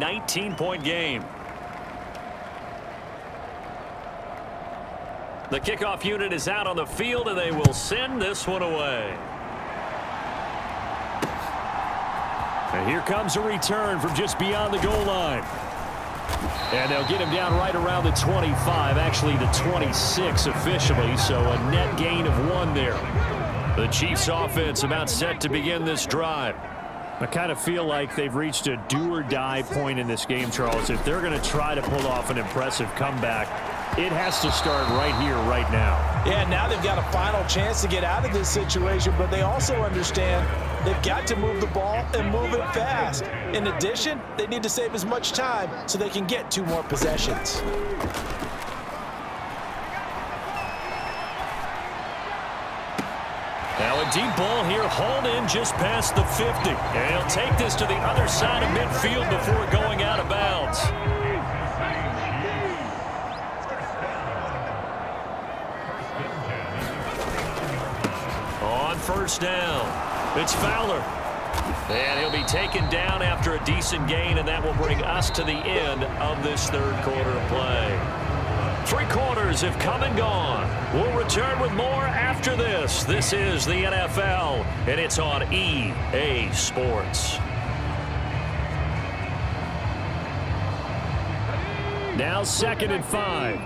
19-point game. The kickoff unit is out on the field, and they will send this one away. And here comes a return from just beyond the goal line. And they'll get him down right around the 25, actually the 26 officially, so a net gain of 1 there. The Chiefs offense about set to begin this drive. I kind of feel like they've reached a do-or-die point in this game, Charles. If they're going to try to pull off an impressive comeback, it has to start right here, right now. Yeah, now they've got a final chance to get out of this situation, but they also understand they've got to move the ball and move it fast. In addition, they need to save as much time so they can get 2 more possessions. Now a deep ball here, hauled in just past the 50. And he'll take this to the other side of midfield before going out of bounds. On first down, it's Fowler. And he'll be taken down after a decent gain, and that will bring us to the end of this third quarter of play. 3 quarters have come and gone. We'll return with more after this. This is the NFL, and it's on EA Sports. Now 2nd and 5.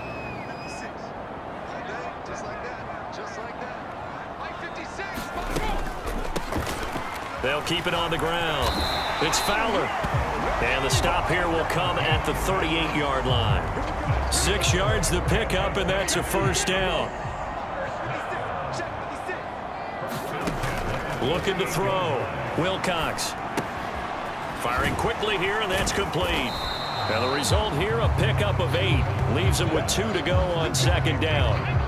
They'll keep it on the ground. It's Fowler. And the stop here will come at the 38-yard line. 6 yards the pickup, and that's a first down. Looking to throw. Wilcox. Firing quickly here, and that's complete. Now the result here, a pickup of 8. Leaves him with 2 to go on 2nd down.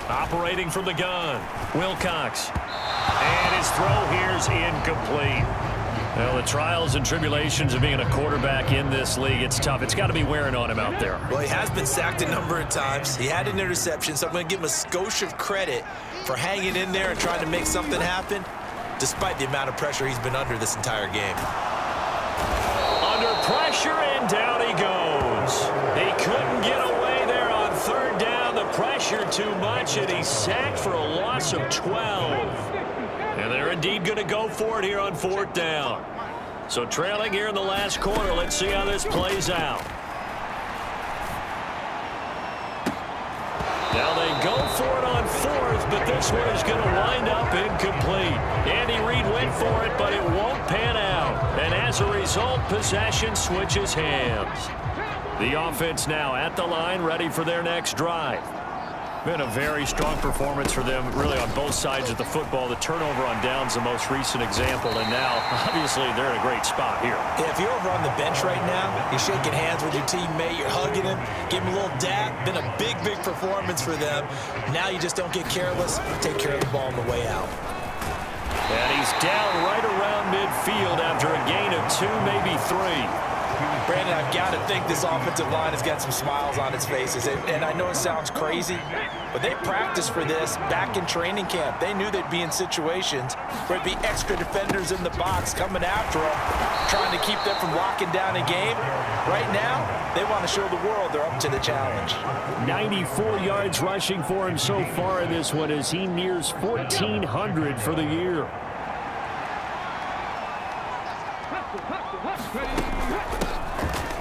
Operating from the gun, Wilcox. And his throw here is incomplete. Well, the trials and tribulations of being a quarterback in this league, it's tough. It's got to be wearing on him out there. Well, he has been sacked a number of times. He had an interception, so I'm going to give him a skosh of credit for hanging in there and trying to make something happen, despite the amount of pressure he's been under this entire game. Under pressure, and down he goes. He couldn't get away there on 3rd down. The pressure too much, and he's sacked for a loss of 12. And they're indeed going to go for it here on 4th down. So trailing here in the last quarter. Let's see how this plays out. Now they go for it on 4th, but this one is going to wind up incomplete. Andy Reid went for it, but it won't pan out. And as a result, possession switches hands. The offense now at the line, ready for their next drive. Been a very strong performance for them, really, on both sides of the football. The turnover on downs, the most recent example, and now, obviously, they're in a great spot here. Yeah, if you're over on the bench right now, you're shaking hands with your teammate, you're hugging him, give him a little dap. Been a big, big performance for them. Now you just don't get careless. Take care of the ball on the way out. And he's down right around midfield after a gain of 2, maybe 3. Brandon, I've got to think this offensive line has got some smiles on its faces. And I know it sounds crazy, but they practiced for this back in training camp. They knew they'd be in situations where there'd be extra defenders in the box coming after them, trying to keep them from locking down a game. Right now, they want to show the world they're up to the challenge. 94 yards rushing for him so far in this one as he nears 1,400 for the year.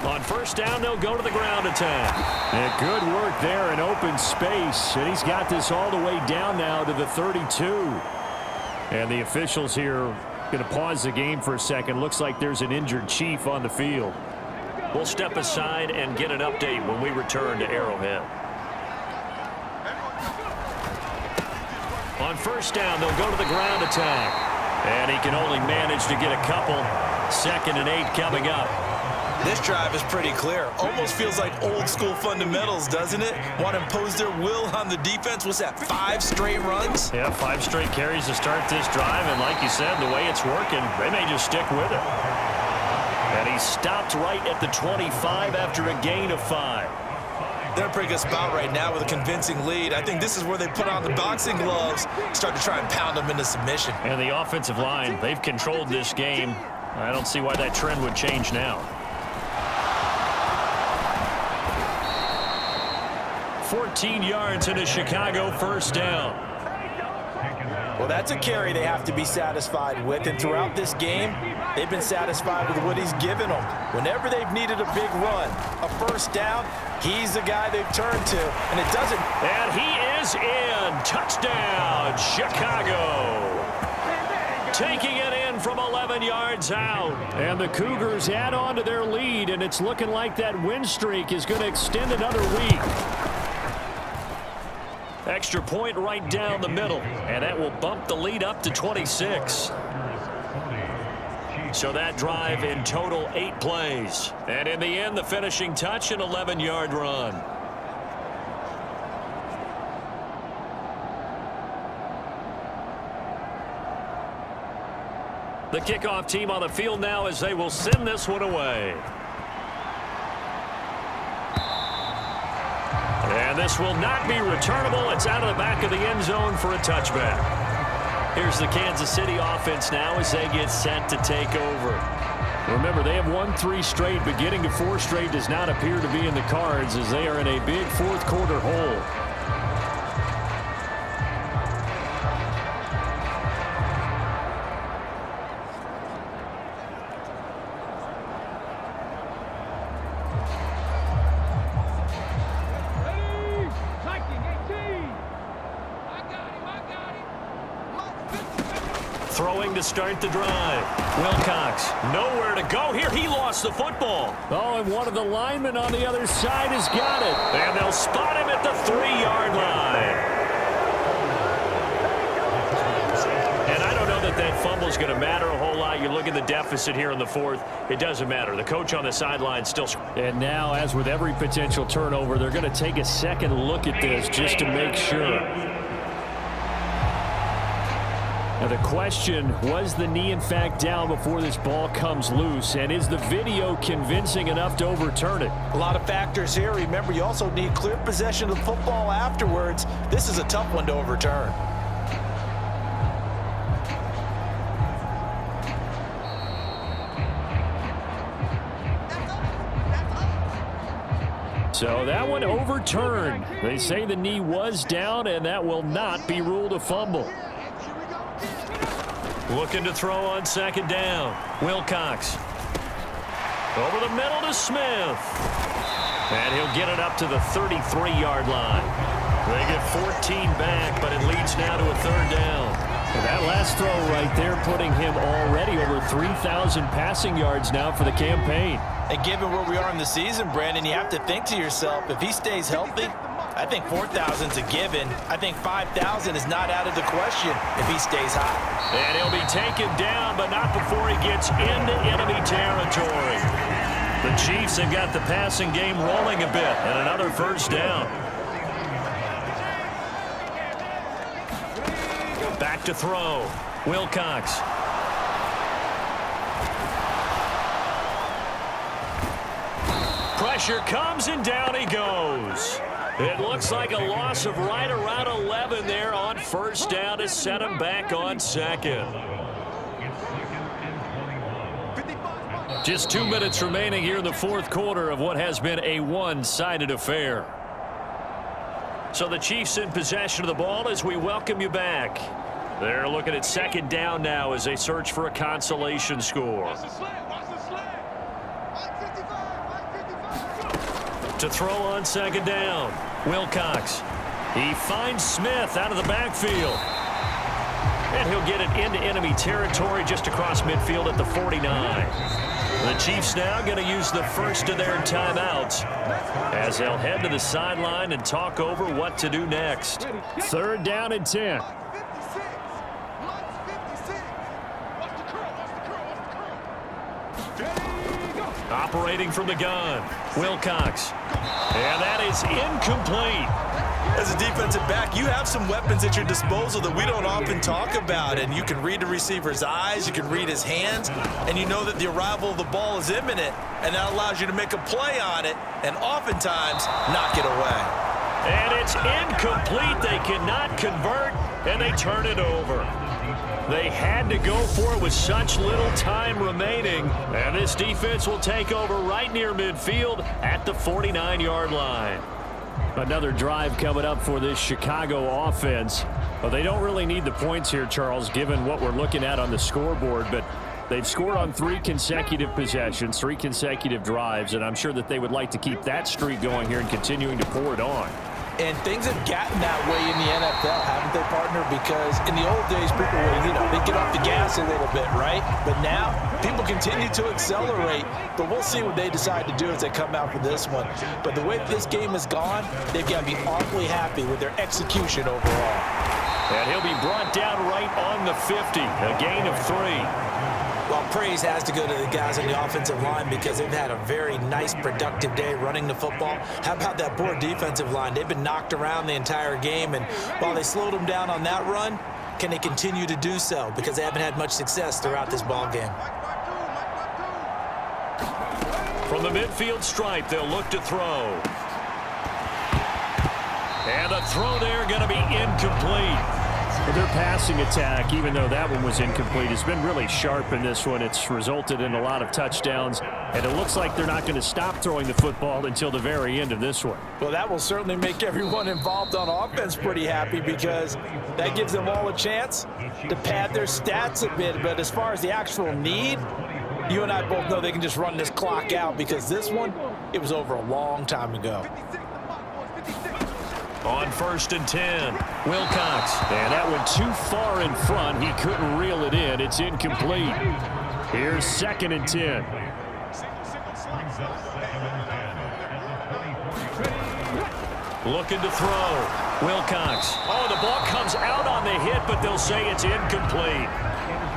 On first down, they'll go to the ground attack. And good work there in open space. And he's got this all the way down now to the 32. And the officials here going to pause the game for a second. Looks like there's an injured Chief on the field. We'll step aside and get an update when we return to Arrowhead. On first down, they'll go to the ground attack. And he can only manage to get a couple. 2nd and 8 coming up. This drive is pretty clear. Almost feels like old school fundamentals, doesn't it? Want to impose their will on the defense. What's that, 5 straight runs? Yeah, 5 straight carries to start this drive. And like you said, the way it's working, they may just stick with it. And he stopped right at the 25 after a gain of 5. They're in a pretty good spot right now with a convincing lead. I think this is where they put on the boxing gloves, start to try and pound them into submission. And the offensive line, they've controlled this game. I don't see why that trend would change now. 14 yards in a Chicago first down. Well, that's a carry they have to be satisfied with, and throughout this game, they've been satisfied with what he's given them. Whenever they've needed a big run, a first down, he's the guy they've turned to, and it doesn't. And he is in. Touchdown, Chicago. Taking it in from 11 yards out. And the Cougars add on to their lead, and it's looking like that win streak is going to extend another week. Extra point right down the middle, and that will bump the lead up to 26. So that drive in total 8 plays. And in the end, the finishing touch, an 11-yard run. The kickoff team on the field now as they will send this one away. And this will not be returnable. It's out of the back of the end zone for a touchback. Here's the Kansas City offense now as they get set to take over. Remember, they have won 3 straight, but getting to 4 straight does not appear to be in the cards as they are in a big fourth quarter hole. Throwing to start the drive. Wilcox, nowhere to go here. He lost the football. Oh, and one of the linemen on the other side has got it. And they'll spot him at the 3-yard line. And I don't know that that fumble is going to matter a whole lot. You look at the deficit here in the fourth. It doesn't matter. The coach on the sideline still. And now, as with every potential turnover, they're going to take a second look at this just to make sure. Now the question, was the knee in fact down before this ball comes loose? And is the video convincing enough to overturn it? A lot of factors here. Remember, you also need clear possession of the football afterwards. This is a tough one to overturn. So that one overturned. They say the knee was down, and that will not be ruled a fumble. Looking to throw on second down. Wilcox. Over the middle to Smith. And he'll get it up to the 33-yard line. They get 14 back, but it leads now to a third down. And that last throw right there putting him already over 3,000 passing yards now for the campaign. And given where we are in the season, Brandon, you have to think to yourself, if he stays healthy, I think 4,000 is a given. I think 5,000 is not out of the question if he stays hot. And he'll be taken down, but not before he gets into enemy territory. The Chiefs have got the passing game rolling a bit, and another first down. Back to throw. Wilcox. Pressure comes, and down he goes. It looks like a loss of right around 11 there on first down to set him back on second. Just 2 minutes remaining here in the fourth quarter of what has been a one-sided affair. So the Chiefs in possession of the ball as we welcome you back. They're looking at second down now as they search for a consolation score. To throw on second down. Wilcox. He finds Smith out of the backfield. And he'll get it into enemy territory just across midfield at the 49. The Chiefs now going to use the first of their timeouts as they'll head to the sideline and talk over what to do next. Third down and 10. Operating from the gun. Wilcox. And that is incomplete. As a defensive back, you have some weapons at your disposal that we don't often talk about, and you can read the receiver's eyes, you can read his hands, and you know that the arrival of the ball is imminent, and that allows you to make a play on it and oftentimes knock it away. And it's incomplete. They cannot convert, and they turn it over. They had to go for it with such little time remaining, and this defense will take over right near midfield at the 49-yard line. Another drive coming up for this Chicago offense. Well, they don't really need the points here, Charles, given what we're looking at on the scoreboard, but they've scored on 3 consecutive possessions, 3 consecutive drives, and I'm sure that they would like to keep that streak going here and continuing to pour it on. And things have gotten that way in the NFL, haven't they, partner? Because in the old days, people would, they get off the gas a little bit, right? But now, people continue to accelerate. But we'll see what they decide to do as they come out for this one. But the way this game has gone, they've got to be awfully happy with their execution overall. And he'll be brought down right on the 50, a gain of 3. Well, praise has to go to the guys on the offensive line because they've had a very nice, productive day running the football. How about that poor defensive line? They've been knocked around the entire game, and while they slowed them down on that run, can they continue to do so? Because they haven't had much success throughout this ball game. From the midfield stripe, they'll look to throw. And the throw there going to be incomplete. Their passing attack, even though that one was incomplete, has been really sharp in this one. It's resulted in a lot of touchdowns, and it looks like they're not going to stop throwing the football until the very end of this one. Well, that will certainly make everyone involved on offense pretty happy because that gives them all a chance to pad their stats a bit. But as far as the actual need, you and I both know they can just run this clock out because this one, it was over a long time ago. On 1st and 10, Wilcox. And that went too far in front. He couldn't reel it in. It's incomplete. Here's 2nd and 10. Looking to throw. Wilcox. Oh, the ball comes out on the hit, but they'll say it's incomplete.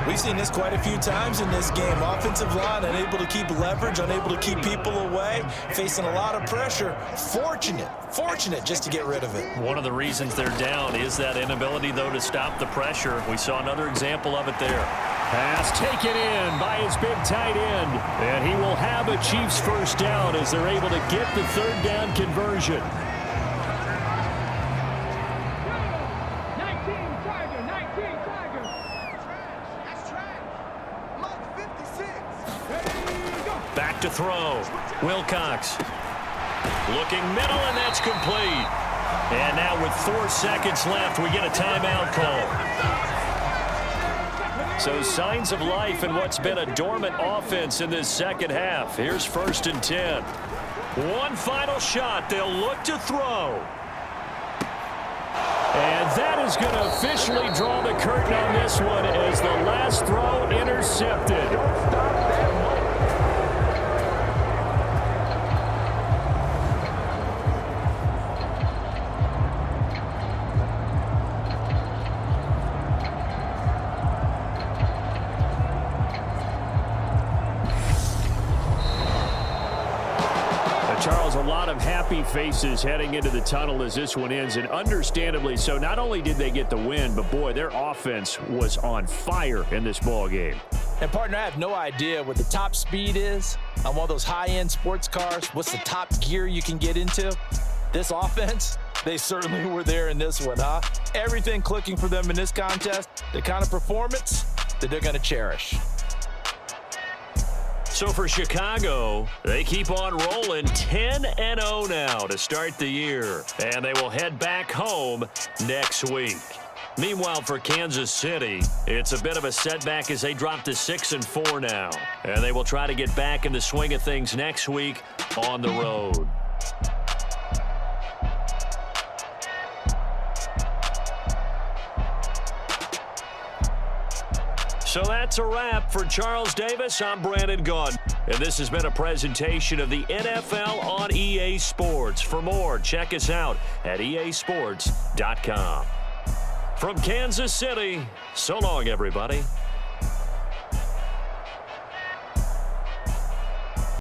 We've seen this quite a few times in this game. Offensive line unable to keep leverage, unable to keep people away, facing a lot of pressure. Fortunate just to get rid of it. One of the reasons they're down is that inability, though, to stop the pressure. We saw another example of it there. Pass taken in by his big tight end. And he will have a Chiefs first down as they're able to get the 3rd down conversion. Back to throw. Wilcox. Looking middle, and that's complete. And now with 4 seconds left, we get a timeout call. So signs of life in what's been a dormant offense in this second half. Here's 1st and 10. One final shot. They'll look to throw. And that is going to officially draw the curtain on this one as the last throw intercepted. Charles, a lot of happy faces heading into the tunnel as this one ends, and understandably so. Not only did they get the win, but boy, their offense was on fire in this ball game. And partner, I have no idea what the top speed is on one of those high-end sports cars. What's the top gear you can get into? This offense, they certainly were there in this one, huh? Everything clicking for them in this contest, the kind of performance that they're going to cherish. So for Chicago, they keep on rolling 10-0 now to start the year. And they will head back home next week. Meanwhile, for Kansas City, it's a bit of a setback as they drop to 6-4 now. And they will try to get back in the swing of things next week on the road. So that's a wrap for Charles Davis. I'm Brandon Gunn. And this has been a presentation of the NFL on EA Sports. For more, check us out at easports.com. From Kansas City, so long, everybody.